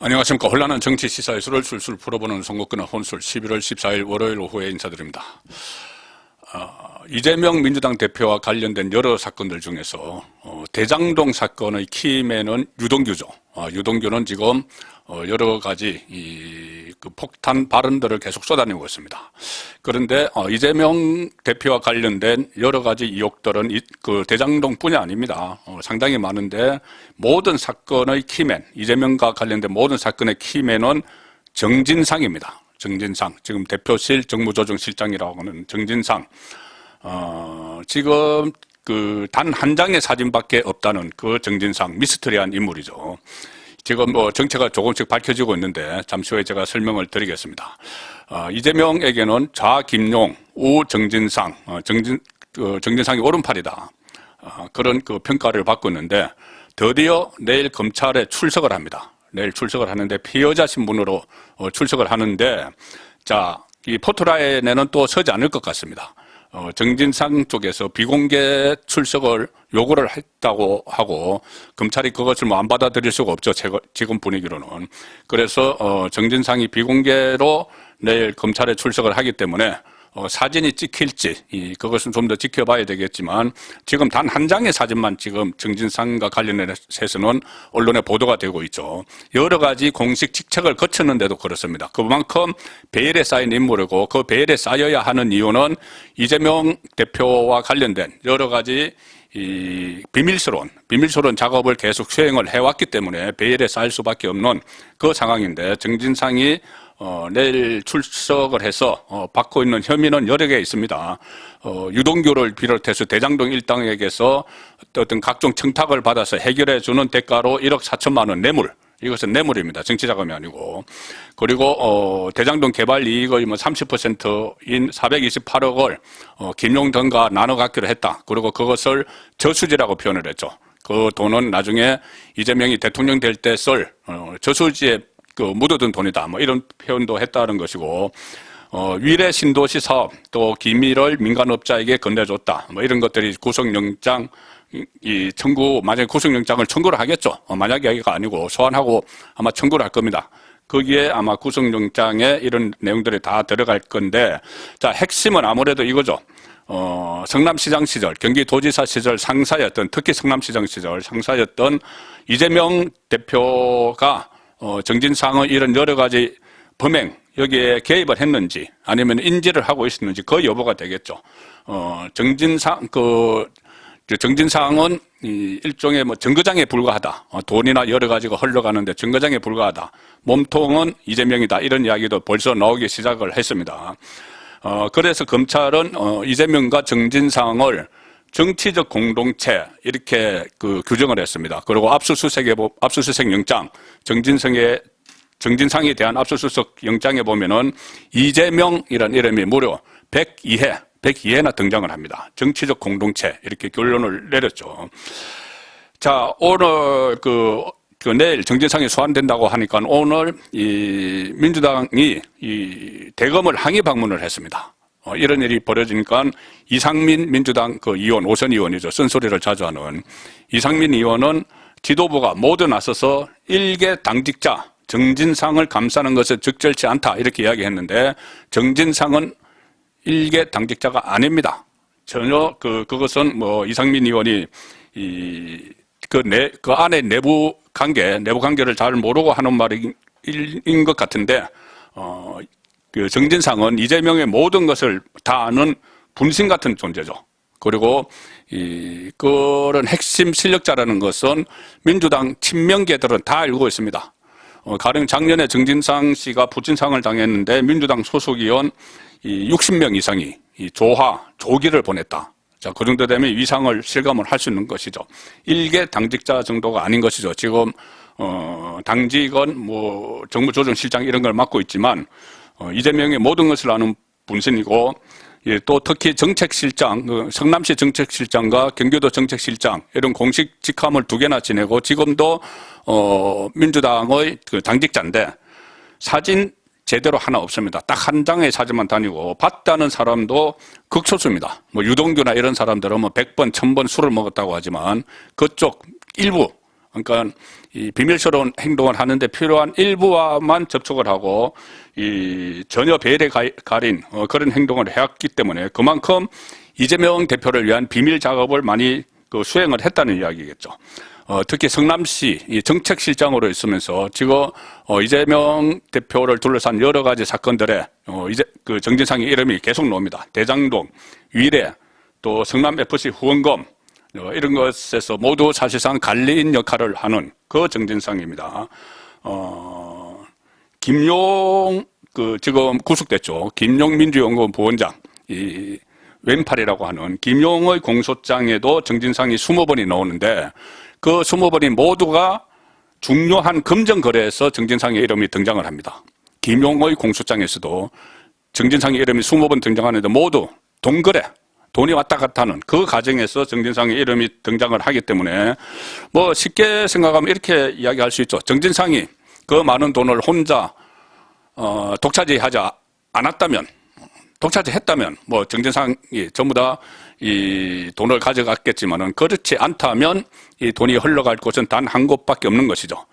안녕하십니까. 혼란한 정치 시사 이슈를 술술 풀어보는 송국근의 혼술 11월 14일 월요일 오후에 인사드립니다. 이재명 민주당 대표와 관련된 여러 사건들 중에서 대장동 사건의 키맨은 유동규죠. 유동규는 지금 여러 가지 그 폭탄 발언들을 계속 쏟아내고 있습니다. 그런데 이재명 대표와 관련된 여러 가지 의혹들은 그 대장동뿐이 아닙니다. 상당히 많은데 모든 사건의 키맨, 이재명과 관련된 모든 사건의 키맨은 정진상입니다. 정진상, 지금 대표실 정무조정실장이라고 하는 정진상. 지금 그 단 한 장의 사진밖에 없다는 그 정진상, 미스터리한 인물이죠. 지금 정체가 조금씩 밝혀지고 있는데 잠시 후에 제가 설명을 드리겠습니다. 이재명에게는 좌 김용, 우 정진상, 정진상이 오른팔이다. 그런 그 평가를 받고 있는데 드디어 내일 검찰에 출석을 합니다. 내일 출석을 하는데 피의자 신분으로 출석을 하는데, 자, 이 포토라인에는 또 서지 않을 것 같습니다. 정진상 쪽에서 비공개 출석을 요구를 했다고 하고 검찰이 그것을 안 받아들일 수가 없죠. 지금 분위기로는. 그래서 정진상이 비공개로 내일 검찰에 출석을 하기 때문에 사진이 찍힐지 그것은 좀 더 지켜봐야 되겠지만 지금 단 한 장의 사진만 지금 정진상과 관련해서는 언론에 보도가 되고 있죠. 여러 가지 공식 직책을 거쳤는데도 그렇습니다. 그만큼 배열에 쌓인 인물이고 그 배열에 쌓여야 하는 이유는 이재명 대표와 관련된 여러 가지 비밀스러운 작업을 계속 수행을 해왔기 때문에 배열에 쌓일 수밖에 없는 그 상황인데 정진상이 내일 출석을 해서 받고 있는 혐의는 여러 개 있습니다. 유동규를 비롯해서 대장동 일당에게서 어떤 각종 청탁을 받아서 해결해 주는 대가로 1억 4천만 원 뇌물, 이것은 뇌물입니다. 정치자금이 아니고. 그리고 대장동 개발 이익의 30%인 428억을 김용 등과 나눠 갖기로 했다. 그리고 그것을 저수지라고 표현을 했죠. 그 돈은 나중에 이재명이 대통령 될 때 쓸 저수지에 묻어둔 돈이다. 이런 표현도 했다는 것이고, 위례 신도시 사업, 또 기밀을 민간업자에게 건네줬다. 이런 것들이 구속영장, 만약에 구속영장을 청구를 하겠죠. 만약에 이가 아니고 소환하고 아마 청구를 할 겁니다. 거기에 아마 구속영장에 이런 내용들이 다 들어갈 건데, 자, 핵심은 아무래도 이거죠. 성남시장 시절, 경기도지사 시절 상사였던, 특히 성남시장 시절 상사였던 이재명 대표가 정진상의 이런 여러 가지 범행, 여기에 개입을 했는지 아니면 인지를 하고 있었는지 그 여부가 되겠죠. 정진상은 일종의 정거장에 불과하다. 돈이나 여러 가지가 흘러가는데 정거장에 불과하다. 몸통은 이재명이다. 이런 이야기도 벌써 나오기 시작을 했습니다. 그래서 검찰은 이재명과 정진상을 정치적 공동체 이렇게 규정을 했습니다. 그리고 압수수색 영장, 정진상에 대한 압수수색 영장에 보면은 이재명이라는 이름이 무려 102회나 등장을 합니다. 정치적 공동체 이렇게 결론을 내렸죠. 자, 오늘 내일 정진상이 소환된다고 하니까 오늘 민주당이 대검을 항의 방문을 했습니다. 이런 일이 벌어지니까 이상민 민주당 의원, 오선 의원이죠. 쓴소리를 자주 하는 이상민 의원은 지도부가 모두 나서서 일개 당직자 정진상을 감싸는 것은 적절치 않다 이렇게 이야기했는데 정진상은 일개 당직자가 아닙니다. 전혀 그것은 이상민 의원이 그 안에 내부 관계를 잘 모르고 하는 말인 것 같은데 정진상은 이재명의 모든 것을 다 아는 분신 같은 존재죠. 그리고 그런 핵심 실력자라는 것은 민주당 친명계들은 다 알고 있습니다. 가령 작년에 정진상 씨가 부친상을 당했는데 민주당 소속 의원 60명 이상이 조기를 보냈다. 자, 그 정도 되면 위상을 실감을 할 수 있는 것이죠. 일개 당직자 정도가 아닌 것이죠. 지금 당직은 정무조정실장 이런 걸 맡고 있지만 이재명의 모든 것을 아는 분신이고, 또 특히 정책실장, 성남시 정책실장과 경기도 정책실장 이런 공식 직함을 2개나 지내고 지금도 민주당의 당직자인데 사진 제대로 하나 없습니다. 딱 한 장의 사진만 다니고 봤다는 사람도 극소수입니다. 유동규나 이런 사람들은 100번, 1000번 술을 먹었다고 하지만 그쪽 일부 그러니까 이 비밀스러운 행동을 하는데 필요한 일부와만 접촉을 하고 이 전혀 배를 가린 그런 행동을 해왔기 때문에 그만큼 이재명 대표를 위한 비밀 작업을 많이 수행을 했다는 이야기겠죠. 특히 성남시 이 정책실장으로 있으면서 지금 이재명 대표를 둘러싼 여러 가지 사건들에 이제 그 정진상의 이름이 계속 나옵니다. 대장동, 위례, 또 성남FC 후원금 이런 것에서 모두 사실상 관리인 역할을 하는 그 정진상입니다. 김용 지금 구속됐죠. 김용 민주연구원 부원장 이 왼팔이라고 하는 김용의 공소장에도 정진상이 20번이 나오는데 그 20번이 모두가 중요한 금전 거래에서 정진상의 이름이 등장을 합니다. 김용의 공소장에서도 정진상의 이름이 20번 등장하는데 모두 동거래, 돈이 왔다 갔다 하는 그 과정에서 정진상의 이름이 등장을 하기 때문에 뭐 쉽게 생각하면 이렇게 이야기할 수 있죠. 정진상이 그 많은 돈을 혼자 독차지하지 않았다면, 독차지했다면 뭐 정진상이 전부 다 이 돈을 가져갔겠지만은 그렇지 않다면 이 돈이 흘러갈 곳은 단 한 곳밖에 없는 것이죠.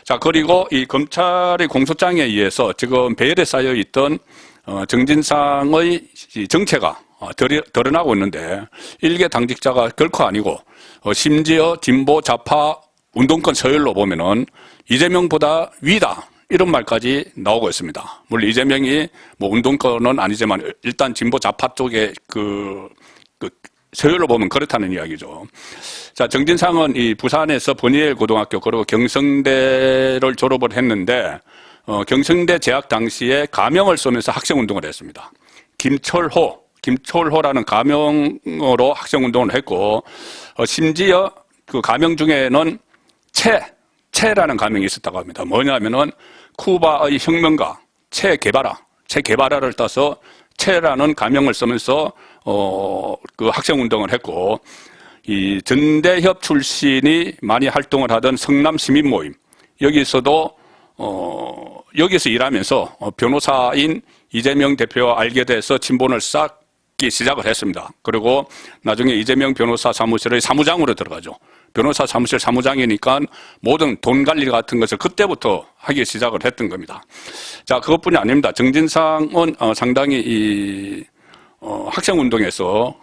자, 그리고 이 검찰의 공소장에 의해서 지금 베일에 쌓여 있던 정진상의 정체가 드러나고 있는데 일개 당직자가 결코 아니고 심지어 진보 좌파 운동권 서열로 보면은 이재명보다 위다 이런 말까지 나오고 있습니다. 물론 이재명이 뭐 운동권은 아니지만 일단 진보 좌파 쪽에 그 서열로 보면 그렇다는 이야기죠. 자, 정진상은 이 부산에서 버니엘 고등학교 그리고 경성대를 졸업을 했는데 경성대 재학 당시에 가명을 쓰면서 학생운동을 했습니다. 김철호라는 가명으로 학생운동을 했고 심지어 그 가명 중에는 체라는 가명이 있었다고 합니다. 뭐냐면은 쿠바의 혁명가 체 게바라를 따서 체라는 가명을 쓰면서 그 학생운동을 했고 이 전대협 출신이 많이 활동을 하던 성남 시민모임 여기서 일하면서 변호사인 이재명 대표와 알게 돼서 친분을 쌓기 시작을 했습니다. 그리고 나중에 이재명 변호사 사무실의 사무장으로 들어가죠. 변호사 사무실 사무장이니까 모든 돈 관리 같은 것을 그때부터 하기 시작을 했던 겁니다. 자, 그것뿐이 아닙니다. 정진상은 상당히 학생운동에서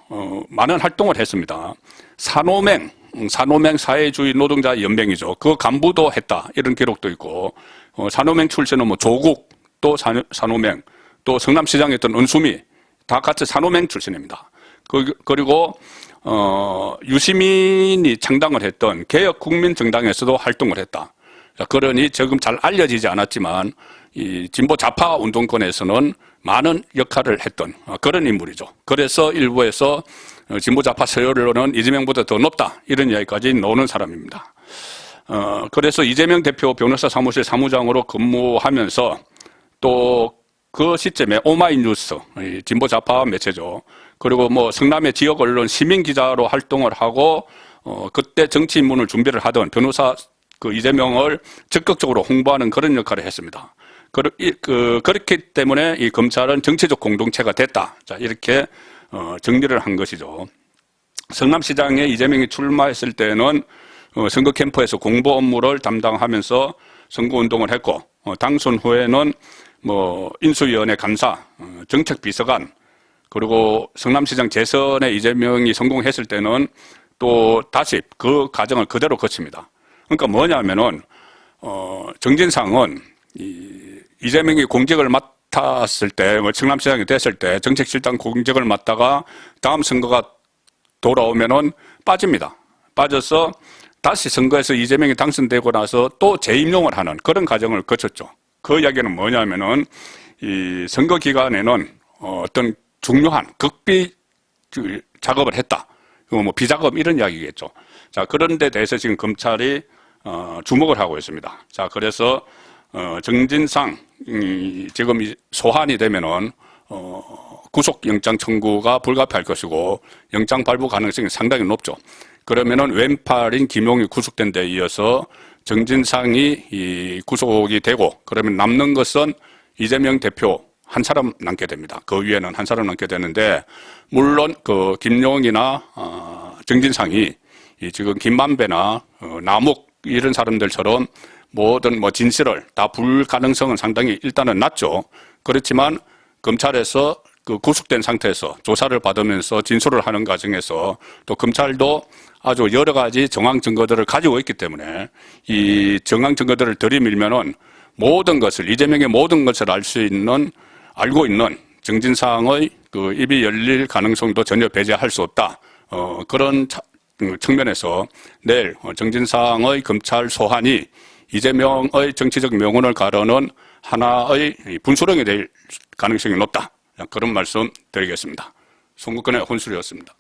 많은 활동을 했습니다. 산호맹 사회주의 노동자 연맹이죠. 그 간부도 했다. 이런 기록도 있고, 산호맹 출신은 뭐 조국, 또 산호맹, 또 성남시장에 있던 은수미, 다 같이 산호맹 출신입니다. 그리고, 유시민이 창당을 했던 개혁국민정당에서도 활동을 했다. 그러니 지금 잘 알려지지 않았지만, 이 진보 좌파 운동권에서는 많은 역할을 했던 그런 인물이죠. 그래서 일부에서 진보 좌파 서열로는 이재명보다 더 높다 이런 이야기까지 나오는 사람입니다. 그래서 이재명 대표 변호사 사무실 사무장으로 근무하면서 또 그 시점에 오마이뉴스 진보 좌파 매체죠. 그리고 뭐 성남의 지역 언론 시민 기자로 활동을 하고 그때 정치 입문을 준비를 하던 변호사 그 이재명을 적극적으로 홍보하는 그런 역할을 했습니다. 그렇기 때문에 이 검찰은 정치적 공동체가 됐다. 자, 이렇게 정리를 한 것이죠. 성남시장에 이재명이 출마했을 때는 선거 캠프에서 공보 업무를 담당하면서 선거운동을 했고, 당선 후에는 뭐 인수위원회 감사, 정책비서관, 그리고 성남시장 재선에 이재명이 성공했을 때는 또 다시 그 과정을 그대로 거칩니다. 그러니까 뭐냐면은 정진상은 이재명이 공직을 맡았을 때, 성남시장이 됐을 때 정책실장 공직을 맡다가 다음 선거가 돌아오면은 빠집니다. 빠져서 다시 선거에서 이재명이 당선되고 나서 또 재임용을 하는 그런 과정을 거쳤죠. 그 이야기는 뭐냐면은 이 선거 기간에는 어떤 중요한 극비 작업을 했다. 뭐 비작업 이런 이야기겠죠. 자, 그런 데 대해서 지금 검찰이 주목을 하고 있습니다. 자, 그래서 정진상 지금 소환이 되면은 구속영장 청구가 불가피할 것이고 영장 발부 가능성이 상당히 높죠. 그러면은 왼팔인 김용이 구속된 데 이어서 정진상이 구속이 되고 그러면 남는 것은 이재명 대표 한 사람 남게 됩니다. 그 위에는 한 사람 남게 되는데 물론 그 김용이나 정진상이 지금 김만배나 남욱 이런 사람들처럼 모든 진실을 다 부을 가능성은 상당히 일단은 낮죠. 그렇지만 검찰에서 그 구속된 상태에서 조사를 받으면서 진술을 하는 과정에서 또 검찰도 아주 여러 가지 정황 증거들을 가지고 있기 때문에 이 정황 증거들을 들이밀면은 모든 것을, 이재명의 모든 것을 알고 있는 정진상의 그 입이 열릴 가능성도 전혀 배제할 수 없다. 그런 측면에서 내일 정진상의 검찰 소환이 이재명의 정치적 명운을 가르는 하나의 분수령이 될 가능성이 높다. 그런 말씀 드리겠습니다. 송국근의 혼술이었습니다.